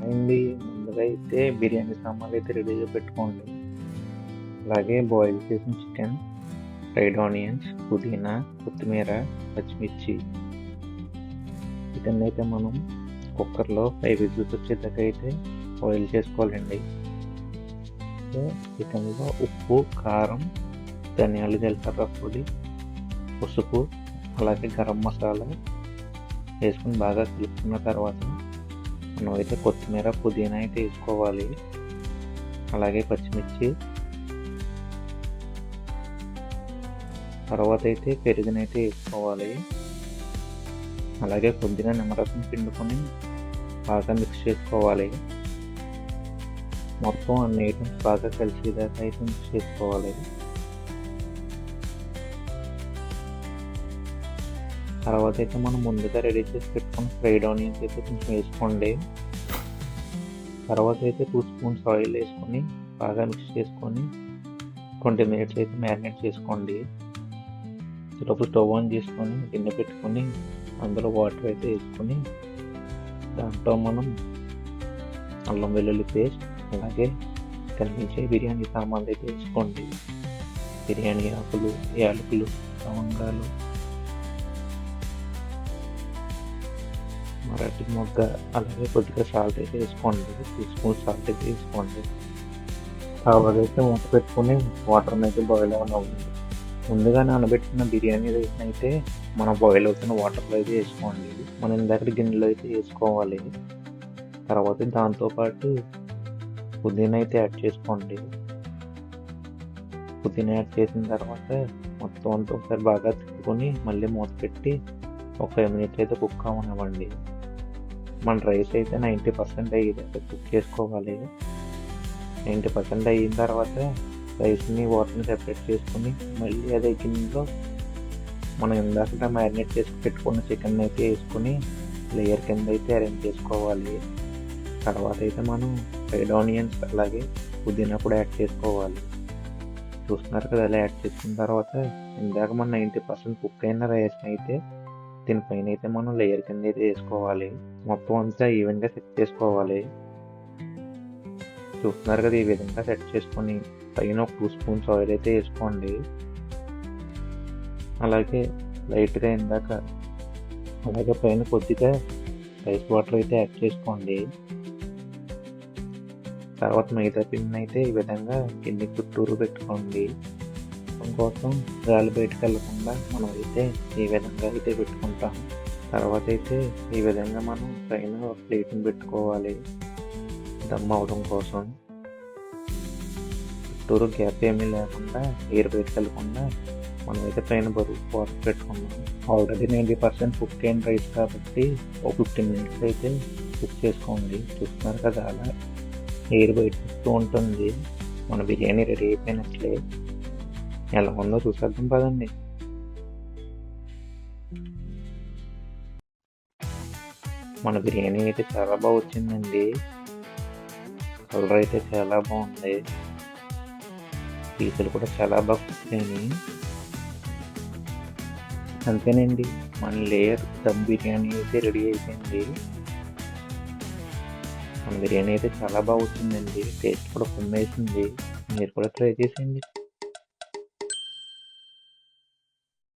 అయింది. ముందుగా అయితే బిర్యానీ సామాన్లు అయితే రెడీగా పెట్టుకోండి. అలాగే బాయిల్ చేసిన చికెన్, ఫ్రైడ్ ఆనియన్స్, పుదీనా, కొత్తిమీర, పచ్చిమిర్చి. చికెన్ అయితే మనం కుక్కర్లో 5 విజిల్స్ వచ్చేదాకా అయితే బాయిల్ చేసుకోవాలండి. చికెన్లో ఉప్పు, కారం, ధనియాలు, జీలకర్ర పొడి, పసుపు, అలాగే గరం మసాలా వేసుకుని బాగా కలుపుకున్న తర్వాత మనం అయితే కొత్తిమీర, పుదీనా అయితే వేసుకోవాలి. అలాగే పచ్చిమిర్చి, తర్వాత అయితే పెరుగునైతే వేసుకోవాలి. అలాగే కొద్దిగా నిమ్మరసం పిండుకొని బాగా మిక్స్ చేసుకోవాలి. మొత్తం అన్ని ఐటమ్స్ బాగా కలిసేదాకా అయితే మిక్స్ చేసుకోవాలి. తర్వాత అయితే మనం ముందుగా రెడీ చేసి పెట్టుకున్న ఫ్రైడ్ ఆనియన్స్ అయితే కొంచెం వేసుకోండి. తర్వాత అయితే 2 స్పూన్స్ ఆయిల్ వేసుకొని బాగా మిక్స్ చేసుకొని 20 మినిట్స్ అయితే మ్యారినేట్ చేసుకోండి. ఈలోపు స్టవ్ ఆన్ చేసుకొని గిన్నె పెట్టుకొని అందులో వాటర్ అయితే వేసుకొని దాంట్లో మనం అల్లం వెల్లుల్లి పేస్ట్, అలాగే కనిపించే బిర్యానీ సామాన్లు అయితే వేసుకోండి. బిర్యానీ ఆకులు, యాలకులు, లవంగాలు, మరాఠీ మొగ్గ, అలాగే కొద్దిగా సాల్ట్ అయితే వేసుకోండి. 2 స్పూన్స్ సాల్ట్ అయితే వేసుకోండి. తర్వాత అయితే మూత పెట్టుకుని వాటర్ అయితే బాయిల్ అవ్వాలి. ముందుగా నానబెట్టిన బిర్యానీ రైస్ అయితే మనం బాయిల్ అవుతున్న వాటర్లో అయితే వేసుకోండి. మనం ఇందాక గిన్నెలో అయితే వేసుకోవాలి. తర్వాత దాంతోపాటు పుదీనా అయితే యాడ్ చేసుకోండి. పుదీనా యాడ్ చేసిన తర్వాత మొత్తం అంతా ఒకసారి బాగా తిప్పుకొని మళ్ళీ మూత పెట్టి ఒక 5 మినిట్స్ అయితే కుక్ అవ్వనివ్వండి. మన రైస్ అయితే 90% అయ్యేదాకా కుక్ చేసుకోవాలి. 90% అయిన తర్వాత రైస్ని, వాటర్ని సెపరేట్ చేసుకొని మళ్ళీ అదే గిన్నెలో మనం ఇందాక మ్యారినేట్ చేసి పెట్టుకున్న చికెన్ అయితే వేసుకొని లేయర్ కింద అయితే అరేంజ్ చేసుకోవాలి. తర్వాత అయితే మనం ఫ్రైడ్ ఆనియన్స్, అలాగే పుదీనా కూడా యాడ్ చేసుకోవాలి. చూస్తున్నారు కదా, అలా యాడ్ చేసుకున్న తర్వాత ఇందాక మనం 90% కుక్ అయిన రైస్ని అయితే దీనిపైన అయితే మనం లేయర్ కింద అయితే వేసుకోవాలి. మొత్తం అంతా ఈవెన్గా సెట్ చేసుకోవాలి. చూస్తున్నారు కదా, ఈ విధంగా సెట్ చేసుకొని పైన ఒక 2 స్పూన్స్ ఆయిల్ అయితే వేసుకోండి. అలాగే లైట్గా ఇందాక అలాగే పైన కొద్దిగా రైస్ వాటర్ అయితే యాడ్ చేసుకోండి. తర్వాత మైదా పిండిని అయితే ఈ విధంగా కింది చుట్టూరు పెట్టుకోండి. కోసం గాలి బయటకు వెళ్ళకుండా మనం అయితే ఈ విధంగా అయితే పెట్టుకుంటాం. తర్వాత అయితే ఈ విధంగా మనం పైన ఒక ప్లేట్ని పెట్టుకోవాలి దమ్ అవడం కోసం. చుట్టూరు గ్యాప్ ఏమీ లేకుండా ఎయిర్ బయటకు వెళ్ళకుండా మనం అయితే పైన బరువు వాటర్ పెట్టుకున్నాం. ఆల్రెడీ 90% కుక్ అయిన రైస్ కాబట్టి ఒక 15 మినిట్స్ అయితే కుక్ చేసుకోండి. చూస్తున్నారు కదా, అలా ఎయిర్ బయట వస్తూ ఉంటుంది. మన బిర్యానీ రెడీ అయిపోయినట్లే. ఎలా ఉందో చూసేద్దాం పదండి. మన బిర్యానీ అయితే చాలా బాగా వచ్చిందండి. కలర్ అయితే చాలా బాగుంది. పీసులు కూడా చాలా బాగా కుక్ అయినాయి. అంతేనండి, మన లేయర్ దమ్ బిర్యానీ అయితే రెడీ అయిపోయింది. మన బిర్యానీ అయితే చాలా బాగా వచ్చిందండి. టేస్ట్ కూడా కుమ్మేసింది. మీరు కూడా ట్రై చేసేయండి.